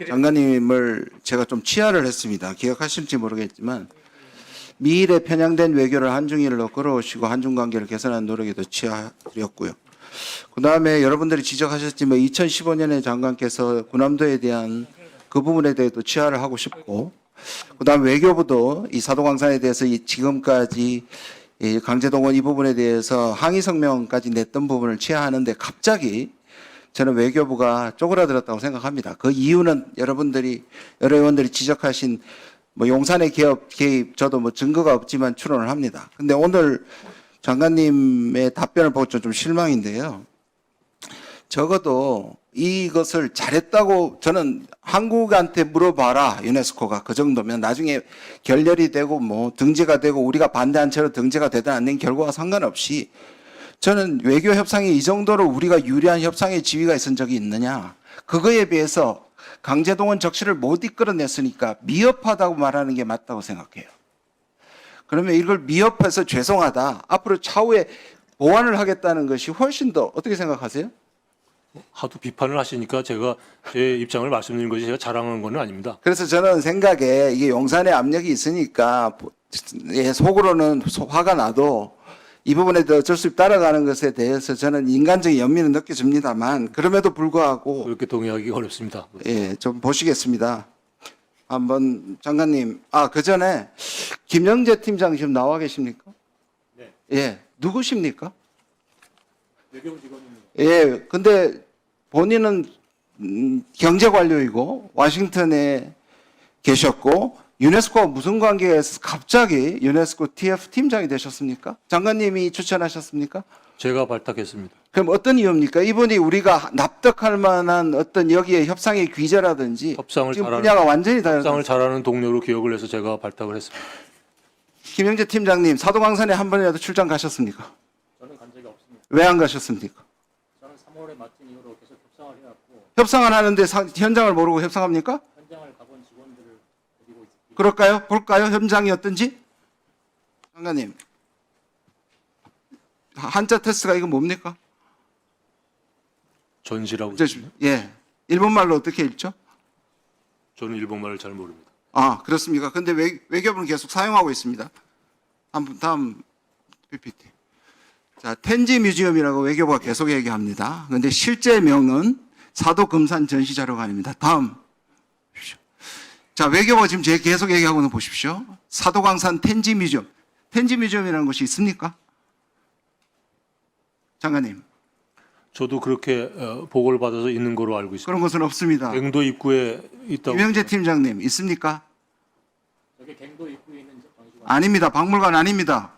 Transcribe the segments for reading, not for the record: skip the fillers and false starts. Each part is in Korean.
장관님을 제가 좀 치하를 했습니다. 기억하실지 모르겠지만 미일에 편향된 외교를 한중일로 끌어오시고 한중 관계를 개선하는 노력에도 치하였고요. 그다음에 여러분들이 지적하셨지만 2015년에 장관께서 군함도에 대한 그 부분에 대해서도 치하를 하고 싶고, 그다음 외교부도 이 사도광산에 대해서 지금까지 이 강제동원 이 부분에 대해서 항의 성명까지 냈던 부분을 치하하는데 갑자기 저는 외교부가 쪼그라들었다고 생각합니다. 그 이유는 여러분들이 여러 의원들이 지적하신 뭐 용산의 개입 저도 뭐 증거가 없지만 추론을 합니다. 근데 오늘 장관님의 답변을 보고 좀 실망인데요. 적어도 이것을 잘했다고 저는 한국한테 물어봐라, 유네스코가 그 정도면 나중에 결렬이 되고 뭐 등재가 되고 우리가 반대한 채로 등재가 되든 안 되는 결과와 상관없이 저는 외교 협상에 이 정도로 우리가 유리한 협상의 지위가 있은 적이 있느냐. 그거에 비해서 강제동원 적시를 못 이끌어냈으니까 미흡하다고 말하는 게 맞다고 생각해요. 그러면 이걸 미흡해서 죄송하다. 앞으로 차후에 보완을 하겠다는 것이 훨씬 더 어떻게 생각하세요? 하도 비판을 하시니까 제가 제 입장을 말씀드린 것이 제가 자랑한 건 아닙니다. 그래서 저는 생각에 이게 용산에 압력이 있으니까 속으로는 화가 나도 이 부분에 대해 어쩔 수 없이 따라가는 것에 대해서 저는 인간적인 연민은 느껴집니다만 그럼에도 불구하고 그렇게 동의하기가 어렵습니다. 예, 좀 보시겠습니다. 한번 장관님, 그 전에 김영재 팀장 지금 나와 계십니까? 네. 예, 누구십니까? 외교부 직원입니다. 예, 근데 본인은 경제 관료이고 워싱턴에 계셨고 유네스코와 무슨 관계에서 갑자기 유네스코 TF 팀장이 되셨습니까? 장관님이 추천하셨습니까? 제가 발탁했습니다. 그럼 어떤 이유입니까? 이분이 우리가 납득할 만한 어떤 여기에 협상의 귀재라든지 협상을 지금 잘하는, 분야가 완전히 다르다. 협상을 잘하는 동료로 기억을 해서 제가 발탁을 했습니다. 김영재 팀장님, 사도광산에 한 번이라도 출장 가셨습니까? 저는 간 적이 없습니다. 왜 안 가셨습니까? 저는 3월에 맡은 이후로 계속 협상을 해왔고 협상을 하는데 현장을 모르고 협상합니까? 현장을 가본 직원들을 데리고 있습니다. 그럴까요? 볼까요? 현장이 어떤지? 장관님, 한자 테스트가 이거 뭡니까? 전시라고. 예, 일본말로 어떻게 읽죠? 저는 일본말을 잘 모릅니다. 그렇습니까? 근데 외교부는 계속 사용하고 있습니다. 다음 PPT. 자, 텐지 뮤지엄이라고 외교부가 계속 얘기합니다. 근데 실제 명은 사도금산 전시자료관입니다. 다음. 보십시오. 자, 외교부가 지금 계속 얘기하고는 보십시오. 사도광산 텐지 뮤지엄. 텐지 뮤지엄이라는 것이 있습니까? 장관님. 저도 그렇게 보고를 받아서 있는 거로 알고 있습니다. 그런 것은 없습니다. 갱도 입구에 있다고. 김영재 팀장님, 있습니까? 저게 갱도 입구에 있는 전시관. 아닙니다. 박물관 아닙니다.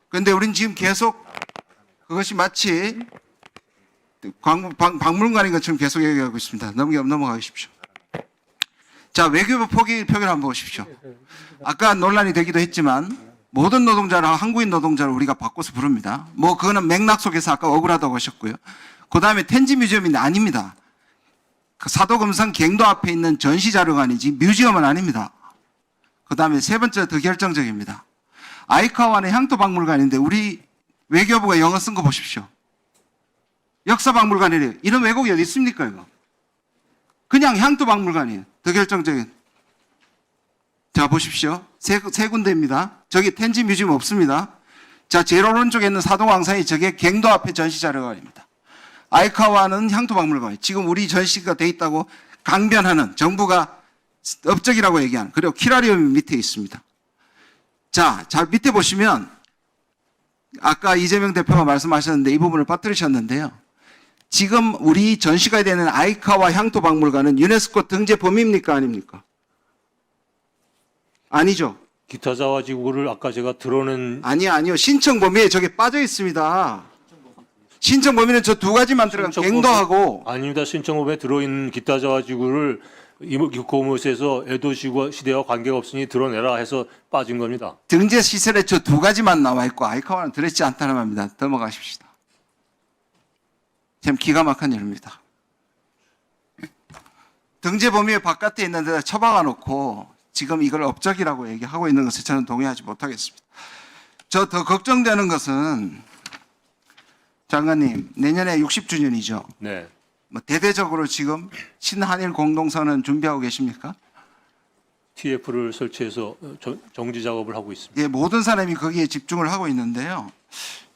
그런데 우린 지금 계속 그것이 마치 박물관인 것처럼 계속 얘기하고 있습니다. 넘어가십시오. 자, 외교부 표결 한번 보십시오. 아까 논란이 되기도 했지만 모든 노동자를 한국인 노동자를 우리가 바꿔서 부릅니다. 뭐 그거는 맥락 속에서 아까 억울하다고 하셨고요. 그 다음에 텐지 뮤지엄인데 아닙니다. 그 사도금산 갱도 앞에 있는 전시자료관이지 뮤지엄은 아닙니다. 그 다음에 세 번째 더 결정적입니다. 아이카와는 향토박물관인데 우리 외교부가 영어 쓴 거 보십시오. 역사박물관이래요. 이런 왜곡이 어디 있습니까 이거? 그냥 향토박물관이에요. 더 결정적인. 자, 보십시오. 세 군데입니다. 저기 텐지 뮤지엄 없습니다. 자, 제일 오른쪽에 있는 사도광산이 저게 갱도 앞에 전시자료관입니다. 아이카와는 향토박물관. 지금 우리 전시가 돼 있다고 강변하는 정부가 업적이라고 얘기하는. 그리고 키라리움이 밑에 있습니다. 자, 밑에 보시면 아까 이재명 대표가 말씀하셨는데 이 부분을 빠뜨리셨는데요. 지금 우리 전시가 되는 아이카와 향토박물관은 유네스코 등재 범위입니까 아닙니까? 아니죠. 기타 자와지구를 아까 제가 드러낸 아니요. 신청 범위에 저게 빠져 있습니다. 신청 범위는 저 두 가지만 들어간 갱도하고. 아닙니다. 신청법에 들어있는 기타 자와지구를 이모기코모스에서 에도 시대와 관계가 없으니 드러내라 해서 빠진 겁니다. 등재 시설에 저 두 가지만 나와 있고 아이카와는 들어있지 않다는 말입니다. 넘어가십시다. 참 기가 막힌 일입니다. 등재 범위 바깥에 있는 데다 처박아 놓고 지금 이걸 업적이라고 얘기하고 있는 것을 저는 동의하지 못하겠습니다. 저 더 걱정되는 것은 장관님 내년에 60주년이죠. 네. 뭐 대대적으로 지금 신한일 공동선언 준비하고 계십니까? TF를 설치해서 정지 작업을 하고 있습니다. 예, 모든 사람이 거기에 집중을 하고 있는데요.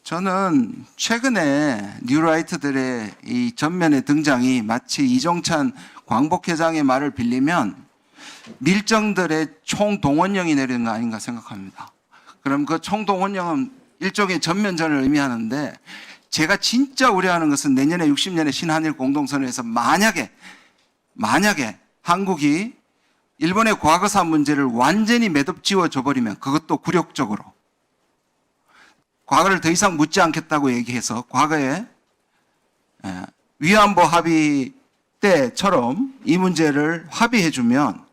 저는 최근에 뉴라이트들의 이 전면의 등장이 마치 이종찬 광복회장의 말을 빌리면 밀정들의 총동원령이 내리는 거 아닌가 생각합니다. 그럼 그 총동원령은 일종의 전면전을 의미하는데 제가 진짜 우려하는 것은 내년에 60년의 신한일 공동선언에서 만약에 한국이 일본의 과거사 문제를 완전히 매듭 지어줘 버리면 그것도 굴욕적으로 과거를 더 이상 묻지 않겠다고 얘기해서 과거에 위안부 합의 때처럼 이 문제를 합의해주면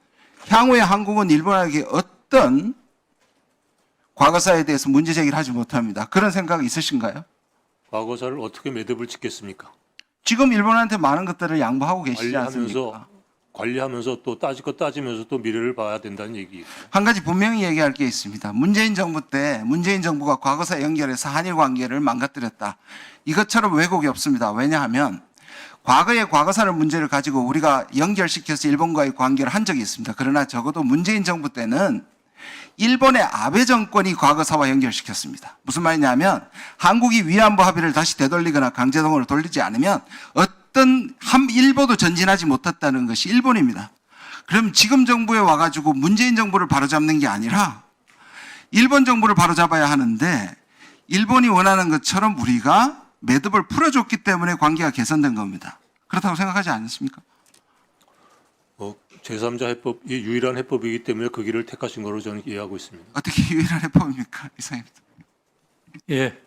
향후에 한국은 일본에게 어떤 과거사에 대해서 문제 제기를 하지 못합니다. 그런 생각 있으신가요? 과거사를 어떻게 매듭을 짓겠습니까? 지금 일본한테 많은 것들을 양보하고 계시지 않습니까? 관리하면서 또 따질 것 따지면서 또 미래를 봐야 된다는 얘기예요. 한 가지 분명히 얘기할 게 있습니다. 문재인 정부 때 문재인 정부가 과거사 연결해서 한일 관계를 망가뜨렸다. 이것처럼 왜곡이 없습니다. 왜냐하면 과거의 과거사를 문제를 가지고 우리가 연결시켜서 일본과의 관계를 한 적이 있습니다. 그러나 적어도 문재인 정부 때는 일본의 아베 정권이 과거사와 연결시켰습니다. 무슨 말이냐면 한국이 위안부 합의를 다시 되돌리거나 강제동원을 돌리지 않으면 어떤 한 일보도 전진하지 못했다는 것이 일본입니다. 그럼 지금 정부에 와가지고 문재인 정부를 바로잡는 게 아니라 일본 정부를 바로잡아야 하는데 일본이 원하는 것처럼 우리가 매듭을 풀어줬기 때문에 관계가 개선된 겁니다. 그렇다고 생각하지 않습니까? 제3자 해법이 유일한 해법이기 때문에 그 길을 택하신 거로 저는 이해하고 있습니다. 어떻게 유일한 해법입니까? 이상입니다. 예,